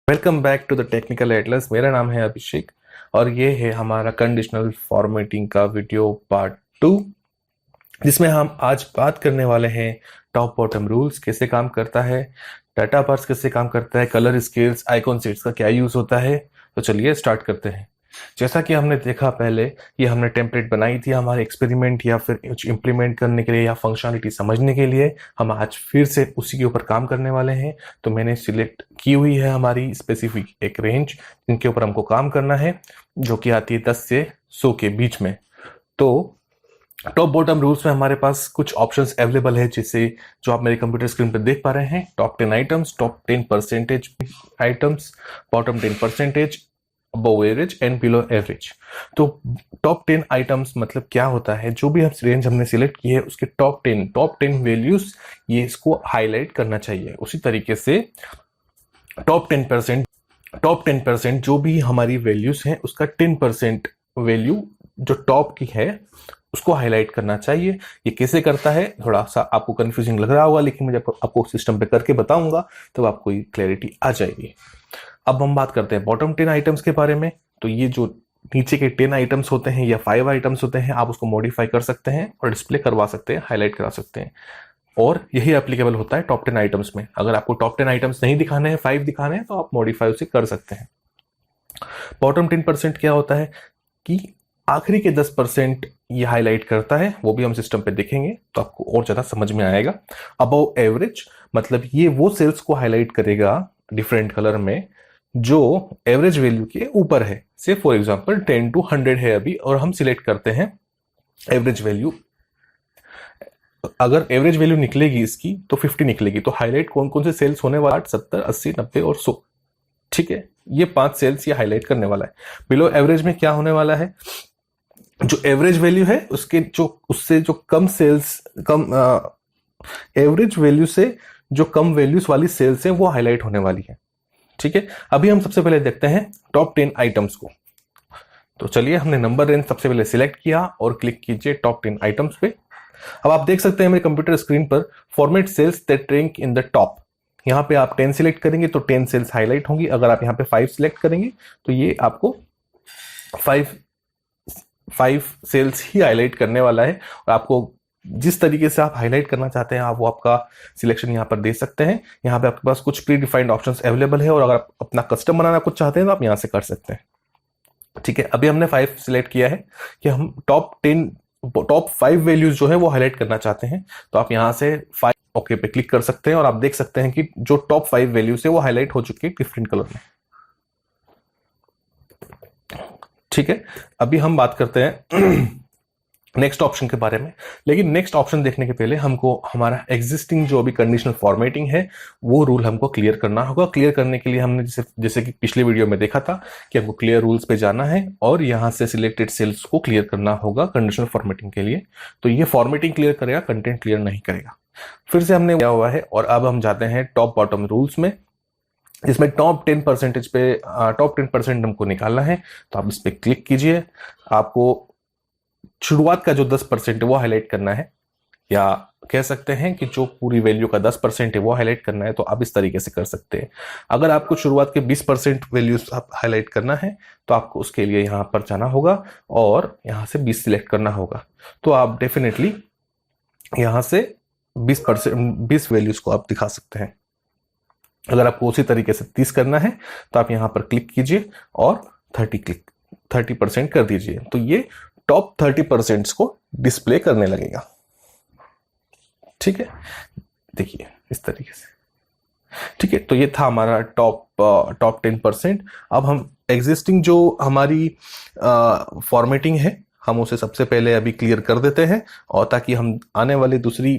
Welcome back to the technical atlas. मेरा नाम है अभिषेक और ये है हमारा कंडीशनल फॉर्मेटिंग का वीडियो पार्ट 2, जिसमें हम आज बात करने वाले हैं टॉप बॉटम रूल्स कैसे काम करता है, डाटा पार्स कैसे काम करता है, कलर स्केल्स, आइकॉन सेट्स का क्या यूज होता है। तो चलिए स्टार्ट करते हैं। जैसा कि हमने देखा पहले कि हमने टेम्पलेट बनाई थी हमारे एक्सपेरिमेंट या फिर इम्प्लीमेंट करने के लिए या फंक्शनलिटी समझने के लिए। हम आज फिर से उसी के ऊपर काम करने वाले हैं। तो मैंने सिलेक्ट की हुई है हमारी स्पेसिफिक एक रेंज जिनके ऊपर हमको काम करना है, जो कि आती है 10 से 100 के बीच में। तो टॉप बॉटम रूल्स में हमारे पास कुछ ऑप्शंस अवेलेबल है, जैसे जो आप मेरे कंप्यूटर स्क्रीन पर देख पा रहे हैं। Top 10 items, top 10% items, bottom 10%, above average and below average. तो टॉप 10 आइटम्स मतलब क्या होता है, जो भी हम रेंज हमने सिलेक्ट की है उसके टॉप 10 वैल्यूज ये इसको हाईलाइट करना चाहिए। उसी तरीके से टॉप 10% जो भी हमारी वैल्यूज हैं उसका 10% वैल्यू जो टॉप की है उसको हाईलाइट करना चाहिए। ये कैसे करता है थोड़ा सा आपको कंफ्यूजिंग लग रहा होगा, लेकिन मुझे आपको सिस्टम पे करके बताऊंगा तो आपको ये क्लैरिटी आ जाएगी। अब हम बात करते हैं बॉटम 10 आइटम्स के बारे में। तो ये जो नीचे के 10 आइटम्स होते हैं या 5 आइटम्स होते हैं, आप उसको मॉडिफाई कर सकते हैं और डिस्प्ले करवा सकते हैं, हाईलाइट करा सकते हैं। और यही एप्लीकेबल होता है टॉप 10 आइटम्स में। अगर आपको टॉप 10 आइटम्स नहीं दिखाने हैं, 5 दिखाने हैं, तो आप मॉडिफाई उसे कर सकते हैं। बॉटम 10% क्या होता है कि आखिरी के 10% ये हाईलाइट करता है, वो भी हम सिस्टम पे देखेंगे तो आपको और ज्यादा समझ में आएगा। अबव एवरेज मतलब ये वो सेल्स को हाईलाइट करेगा डिफरेंट कलर में जो एवरेज वैल्यू के ऊपर है। से फॉर एग्जांपल 10 to 100 है अभी, और हम सिलेक्ट करते हैं एवरेज वैल्यू। अगर एवरेज वैल्यू निकलेगी इसकी तो 50 निकलेगी। तो हाईलाइट कौन कौन से सेल्स होने वाला, 70, 80, 90 और 100। ठीक है, ये 5 सेल्स ये हाईलाइट करने वाला है। बिलो एवरेज में क्या होने वाला है, जो एवरेज वैल्यू है उसके उससे जो कम सेल्स, कम एवरेज वैल्यू से जो कम वैल्यूज वाली सेल्स हैं वो हाईलाइट होने वाली है। ठीक है, अभी हम सबसे पहले देखते हैं टॉप 10 आइटम्स को। तो चलिए, हमने नंबर रेंज सबसे पहले सिलेक्ट किया और क्लिक कीजिए टॉप 10 आइटम्स पे। अब आप देख सकते हैं मेरे कंप्यूटर स्क्रीन पर format cells that rank in the top. यहां पे आप 10 सिलेक्ट करेंगे तो 10 सेल्स हाईलाइट होंगी। अगर आप यहां पे 5 सिलेक्ट करेंगे तो ये आपको 5 सेल्स ही हाईलाइट करने वाला है। और आपको जिस तरीके से आप हाईलाइट करना चाहते हैं आप वो आपका सिलेक्शन यहाँ पर दे सकते हैं। यहाँ पे आपके पास कुछ प्री डिफाइंड ऑप्शंस अवेलेबल है, और अगर आप अपना कस्टम बनाना कुछ चाहते हैं तो आप यहाँ से कर सकते हैं। ठीक है, अभी हमने 5 सिलेक्ट किया है कि हम टॉप 5 वैल्यूज जो है वो हाईलाइट करना चाहते हैं। तो आप यहाँ से 5 ओके पे क्लिक कर सकते हैं और आप देख सकते हैं कि जो टॉप 5 वैल्यूज है वो हाईलाइट हो चुकी है डिफरेंट कलर में। ठीक है, अभी हम बात करते हैं नेक्स्ट ऑप्शन के बारे में। लेकिन नेक्स्ट ऑप्शन देखने के पहले हमको हमारा एग्जिस्टिंग जो अभी कंडीशनल फॉर्मेटिंग है वो रूल हमको क्लियर करना होगा। क्लियर करने के लिए हमने जैसे कि पिछले वीडियो में देखा था कि हमको क्लियर रूल्स पे जाना है और यहां से सिलेक्टेड सेल्स को क्लियर करना होगा कंडीशनल फॉर्मेटिंग के लिए। तो ये फॉर्मेटिंग क्लियर करेगा, कंटेंट क्लियर नहीं करेगा। फिर से हमने किया हुआ है और अब हम जाते हैं टॉप बॉटम रूल्स में, जिसमें टॉप 10% हमको निकालना है। तो आप इस पर क्लिक कीजिए। आपको शुरुआत का जो 10% है वो हाईलाइट करना है, या कह सकते हैं कि जो पूरी वैल्यू का 10% है वो हाईलाइट करना है। तो आप इस तरीके से कर सकते हैं। अगर आपको शुरुआत के 20% वैल्यूज हाईलाइट करना है तो आपको उसके लिए यहां पर जाना होगा और यहां से 20 सिलेक्ट करना होगा। तो आप डेफिनेटली यहां से 20 वैल्यूज को आप दिखा सकते हैं। अगर आपको उसी तरीके से 30 करना है तो आप यहां पर क्लिक कीजिए और 30% कर दीजिए। तो ये टॉप 30% को डिस्प्ले करने लगेगा। ठीक है, देखिए इस तरीके से। ठीक है, तो ये था हमारा टॉप 10%। अब हम एग्जिस्टिंग जो हमारी फॉर्मेटिंग है हम उसे सबसे पहले अभी क्लियर कर देते हैं, और ताकि हम आने वाली दूसरी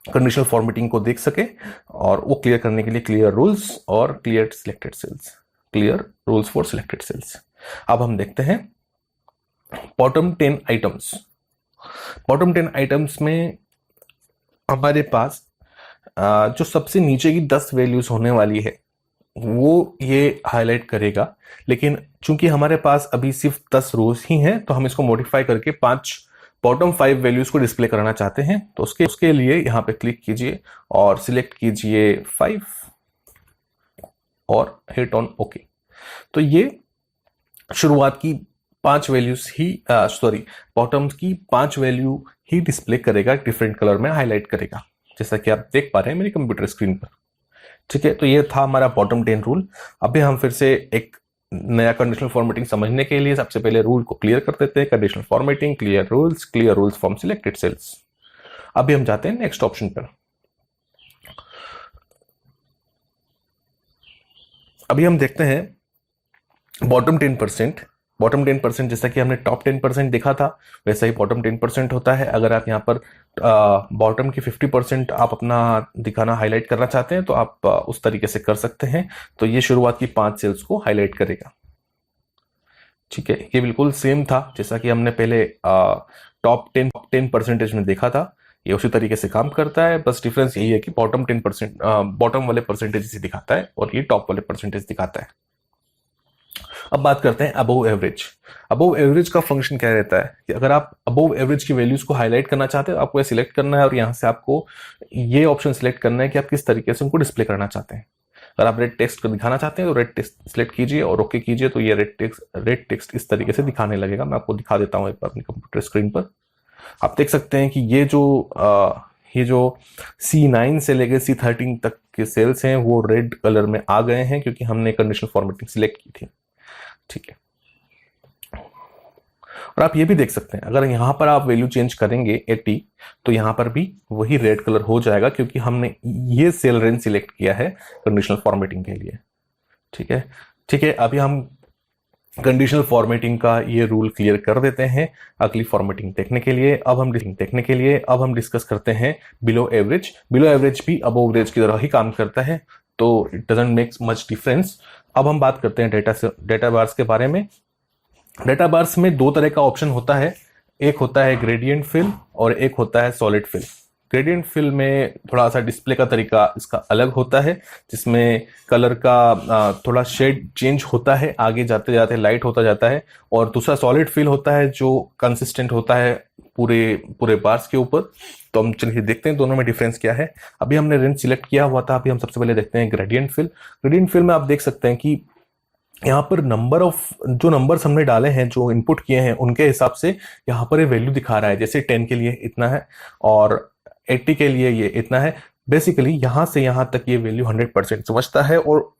कंडीशनल फॉर्मेटिंग को देख सके। और वो क्लियर करने के लिए क्लियर रूल्स और clear rules for selected cells. अब हम देखते हैं बॉटम 10 आइटम्स। बॉटम 10 आइटम्स में हमारे पास जो सबसे नीचे की 10 वैल्यूज होने वाली है वो ये हाईलाइट करेगा। लेकिन चूंकि हमारे पास अभी सिर्फ 10 रोज ही हैं तो हम इसको मॉडिफाई करके 5 बॉटम 5 वैल्यूज को डिस्प्ले कराना चाहते हैं। तो उसके लिए यहां पे क्लिक कीजिए और सिलेक्ट कीजिए 5 और हिट ऑन ओके। तो ये शुरुआत की 5 वैल्यूज ही बॉटम की 5 वैल्यू ही डिस्प्ले करेगा, डिफरेंट कलर में हाईलाइट करेगा, जैसा कि आप देख पा रहे हैं मेरी कंप्यूटर स्क्रीन पर। ठीक है, तो ये था हमारा बॉटम 10 रूल। अभी हम फिर से एक नया कंडीशनल फॉर्मेटिंग समझने के लिए सबसे पहले रूल को क्लियर कर देते हैं। Conditional formatting, clear rules from selected cells. अभी हम जाते हैं नेक्स्ट ऑप्शन पर। अभी हम देखते हैं बॉटम 10%। जैसा कि हमने टॉप 10% देखा था, वैसा ही बॉटम 10% होता है। अगर आप यहाँ पर बॉटम की 50% आप अपना दिखाना हाईलाइट करना चाहते हैं तो आप उस तरीके से कर सकते हैं। तो ये शुरुआत की 5 सेल्स को हाईलाइट करेगा। ठीक है, ये बिल्कुल सेम था जैसा कि हमने पहले टॉप 10% में देखा था। ये उसी तरीके से काम करता है, बस डिफरेंस यही है कि बॉटम 10% बॉटम वाले परसेंटेज से दिखाता है और ये टॉप वाले परसेंटेज दिखाता है। अब बात करते हैं अबोव एवरेज। अबोव एवरेज का फंक्शन क्या रहता है कि अगर आप अबोव एवरेज की वैल्यूज को हाईलाइट करना चाहते हैं, आपको ये सिलेक्ट करना है और यहाँ से आपको ये ऑप्शन सिलेक्ट करना है कि आप किस तरीके से उनको डिस्प्ले करना चाहते हैं। अगर आप रेड टेक्स्ट को दिखाना चाहते हैं तो रेड टेक्स्ट सिलेक्ट कीजिए और ओके कीजिए, तो ये रेड टेक्स्ट इस तरीके से दिखाने लगेगा। मैं आपको दिखा देता हूँ एक बार अपनी कंप्यूटर स्क्रीन पर। आप देख सकते हैं कि ये जो C9 से लेकर C13 तक के सेल्स हैं वो रेड कलर में आ गए हैं क्योंकि हमने कंडीशनल फॉर्मेटिंग सिलेक्ट की थी। ठीक है, और आप ये भी देख सकते हैं अगर यहां पर आप वैल्यू चेंज करेंगे 80 तो यहां पर भी वही रेड कलर हो जाएगा क्योंकि हमने ये सेल रेंज सिलेक्ट किया है कंडीशनल फॉर्मेटिंग के लिए। ठीक है, अभी हम कंडीशनल फॉर्मेटिंग का ये रूल क्लियर कर देते हैं अगली फॉर्मेटिंग देखने के लिए। अब हम डिस्कस करते हैं बिलो एवरेज। बिलो एवरेज भी अबव एवरेज की तरह ही काम करता है, तो it doesn't make much difference. अब हम बात करते हैं डेटा बार्स के बारे में। डेटा बार्स में 2 तरह का ऑप्शन होता है, एक होता है ग्रेडियंट फिल और एक होता है सॉलिड फिल। ग्रेडियंट फिल में थोड़ा सा डिस्प्ले का तरीका इसका अलग होता है, जिसमें कलर का थोड़ा शेड चेंज होता है, आगे जाते जाते लाइट होता जाता है। और दूसरा सॉलिड फिल होता है जो कंसिस्टेंट होता है पूरे बार्स के ऊपर। तो हम चलिए देखते हैं दोनों में डिफरेंस क्या है। अभी हमने रेंज सिलेक्ट किया हुआ था, अभी हम सबसे पहले देखते हैं ग्रेडियंट फिल। ग्रेडियंट फिल में आप देख सकते हैं कि यहाँ पर जो नंबर्स हमने डाले हैं, जो इनपुट किए हैं, उनके हिसाब से यहाँ पर ये वैल्यू दिखा रहा है। जैसे 10 के लिए इतना है और 80 के लिए ये इतना है। बेसिकली यहाँ से यहाँ तक ये वैल्यू 100% समझता है और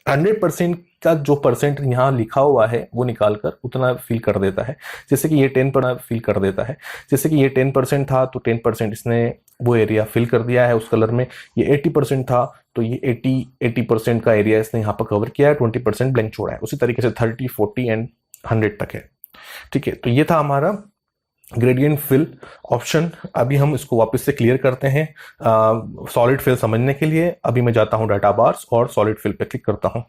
100% का जो परसेंट यहाँ लिखा हुआ है वो निकालकर उतना फिल कर देता है। जैसे कि ये 10% फिल कर देता है। जैसे कि ये 10% था तो 10% इसने वो एरिया फिल कर दिया है उस कलर में। ये 80% था तो ये 80% का एरिया इसने यहाँ पर कवर किया है, 20% ब्लैंक छोड़ा है। उसी तरीके से 30, 40 एंड 100 तक है। ठीक है, तो ये था हमारा ग्रेडियंट फिल ऑप्शन। अभी हम इसको वापस से क्लियर करते हैं सॉलिड फिल समझने के लिए। अभी मैं जाता हूं डाटा बार्स और सॉलिड फिल पे क्लिक करता हूं।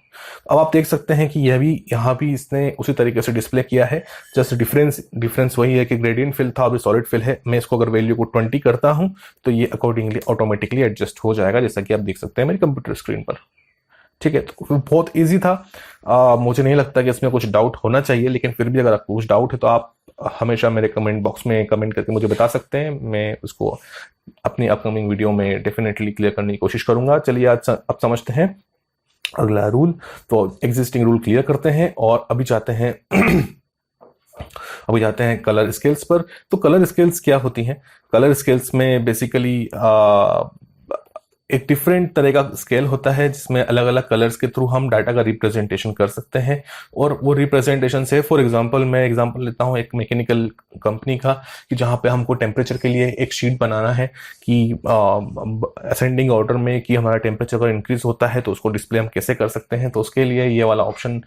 अब आप देख सकते हैं कि यहाँ भी इसने उसी तरीके से डिस्प्ले किया है। जस्ट डिफरेंस वही है कि ग्रेडियंट फिल था, अभी सॉलिड फिल है। मैं इसको अगर वैल्यू को 20 करता हूं तो ये अकॉर्डिंगली ऑटोमेटिकली एडजस्ट हो जाएगा, जैसा कि आप देख सकते हैं मेरी कंप्यूटर स्क्रीन पर। ठीक है, तो बहुत इजी था। मुझे नहीं लगता कि इसमें कुछ डाउट होना चाहिए, लेकिन फिर भी अगर आपको कुछ डाउट है तो आप हमेशा मेरे कमेंट बॉक्स में कमेंट करके मुझे बता सकते हैं। मैं उसको अपनी अपकमिंग वीडियो में डेफिनेटली क्लियर करने की कोशिश करूंगा। चलिए आज अब समझते हैं अगला रूल। तो एग्जिस्टिंग रूल क्लियर करते हैं और अभी जाते हैं कलर स्केल्स पर। तो कलर स्केल्स क्या होती हैं? कलर स्केल्स में बेसिकली एक डिफरेंट तरह का स्केल होता है जिसमें अलग अलग कलर्स के थ्रू हम डाटा का रिप्रेजेंटेशन कर सकते हैं। और वो रिप्रेजेंटेशन से फॉर एग्जांपल मैं एग्जांपल लेता हूँ एक मैकेनिकल कंपनी का, कि जहाँ पे हमको टेम्परेचर के लिए एक शीट बनाना है कि असेंडिंग ऑर्डर में कि हमारा टेम्परेचर अगर इंक्रीज होता है तो उसको डिस्प्ले हम कैसे कर सकते हैं। तो उसके लिए ये वाला ऑप्शन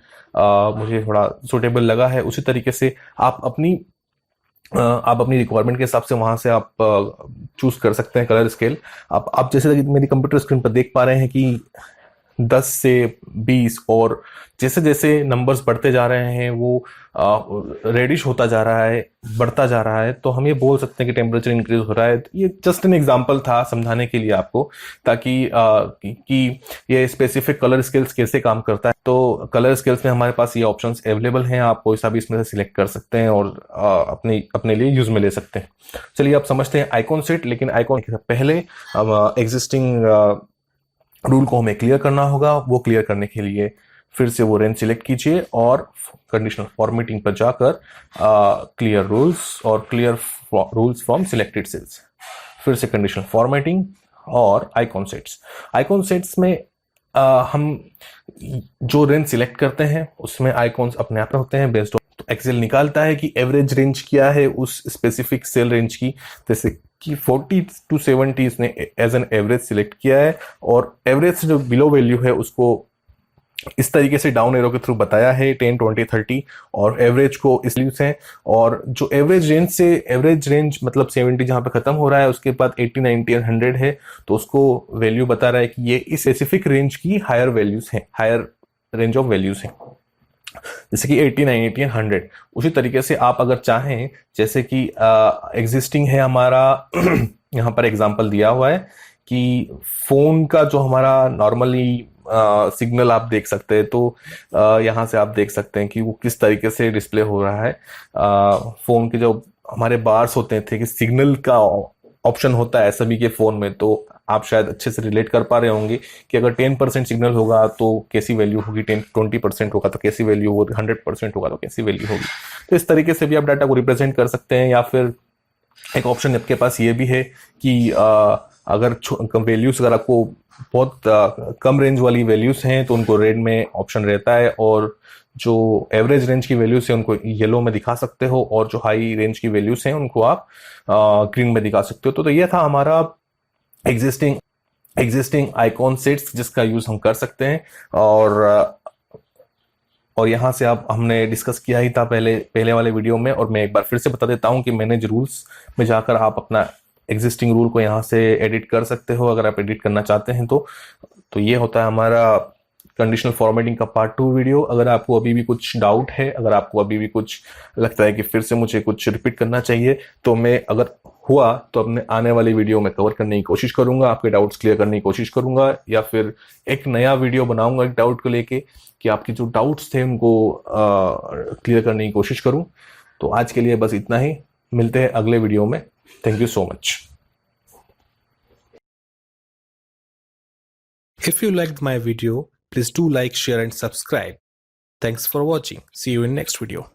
मुझे थोड़ा सुटेबल लगा है। उसी तरीके से आप अपनी रिक्वायरमेंट के हिसाब से वहां से आप चूज कर सकते हैं कलर स्केल। आप जैसे मेरी कंप्यूटर स्क्रीन पर देख पा रहे हैं कि 10 से 20 और जैसे जैसे नंबर्स बढ़ते जा रहे हैं वो रेडिश होता जा रहा है, बढ़ता जा रहा है। तो हम ये बोल सकते हैं कि टेम्परेचर इंक्रीज हो रहा है। ये जस्ट एन एग्जांपल था समझाने के लिए आपको, ताकि कि ये स्पेसिफिक कलर स्केल्स कैसे काम करता है। तो कलर स्केल्स में हमारे पास ये ऑप्शंस अवेलेबल हैं, आप कोई सा भी इसमें से सिलेक्ट कर सकते हैं और अपने लिए यूज में ले सकते हैं। चलिए आप समझते हैं आइकॉन सेट। लेकिन आइकॉन से पहले एग्जिस्टिंग रूल को हमें क्लियर करना होगा। वो क्लियर करने के लिए फिर से वो रेंज सिलेक्ट कीजिए और कंडीशनल फॉर्मेटिंग पर जाकर क्लियर रूल्स और clear rules from selected cells, फिर से कंडीशनल फॉर्मेटिंग और आइकॉन सेट्स। आइकॉन सेट्स में हम जो रेंज सिलेक्ट करते हैं उसमें आइकॉन्स अपने आप होते हैं बेस्ड ऑन, तो एक्सेल निकालता है कि एवरेज रेंज क्या है उस स्पेसिफिक सेल रेंज की, जैसे कि 40 to 70 इसने एज एन एवरेज सिलेक्ट किया है, और एवरेज से जो बिलो वैल्यू है उसको इस तरीके से डाउन एरो के थ्रू बताया है 10, 20, 30, और एवरेज को इसलिए से, और जो एवरेज रेंज मतलब 70 जहां पे खत्म हो रहा है उसके बाद 80, 90 और 100 है, तो उसको वैल्यू बता रहा है कि ये इस स्पेसिफिक रेंज की हायर वैल्यूज हैं, हायर रेंज ऑफ वैल्यूज हैं, जैसे कि 80, 90 और 100। उसी तरीके से आप अगर चाहें, जैसे कि एग्जिस्टिंग है हमारा यहाँ पर एग्जांपल दिया हुआ है कि फोन का जो हमारा नॉर्मली सिग्नल आप देख सकते हैं, तो यहाँ से आप देख सकते हैं कि वो किस तरीके से डिस्प्ले हो रहा है। फोन के जो हमारे बार्स होते थे कि सिग्नल का ऑप्शन होता है सभी के फोन में, तो आप शायद अच्छे से रिलेट कर पा रहे होंगे कि अगर 10% सिग्नल होगा तो कैसी वैल्यू होगी, 20% होगा तो कैसी वैल्यू होगी, 100% होगा तो कैसी वैल्यू होगी। तो इस तरीके से भी आप डाटा को रिप्रेजेंट कर सकते हैं। या फिर एक ऑप्शन आपके पास ये भी है कि अगर वैल्यूज अगर आपको बहुत कम रेंज वाली वैल्यूज हैं तो उनको रेड में ऑप्शन रहता है, और जो एवरेज रेंज की वैल्यूज है उनको येलो में दिखा सकते हो, और जो हाई रेंज की वैल्यूज हैं उनको आप ग्रीन में दिखा सकते हो। तो ये था हमारा एग्जिस्टिंग आइकॉन सेट्स जिसका यूज हम कर सकते हैं। और यहाँ से आप हमने डिस्कस किया ही था पहले वाले वीडियो में, और मैं एक बार फिर से बता देता हूँ कि मैनेज रूल्स में जाकर आप अपना एग्जिस्टिंग रूल को यहाँ से एडिट कर सकते हो अगर आप एडिट करना चाहते हैं तो ये होता है हमारा कंडीशनल फॉर्मेटिंग का पार्ट 2 वीडियो। अगर आपको अभी भी कुछ डाउट है, अगर आपको अभी भी कुछ लगता है कि फिर से मुझे कुछ रिपीट करना चाहिए, तो मैं अगर हुआ तो अपने आने वाली वीडियो में कवर करने की कोशिश करूंगा, आपके डाउट्स क्लियर करने की कोशिश करूंगा, या फिर एक नया वीडियो बनाऊंगा एक डाउट को लेके कि आपके जो डाउट्स थे उनको क्लियर करने की कोशिश करूं। तो आज के लिए बस इतना ही, मिलते हैं अगले वीडियो में। Thank you so much. If you liked my video, please do like, share and subscribe. Thanks for watching. See you in next video.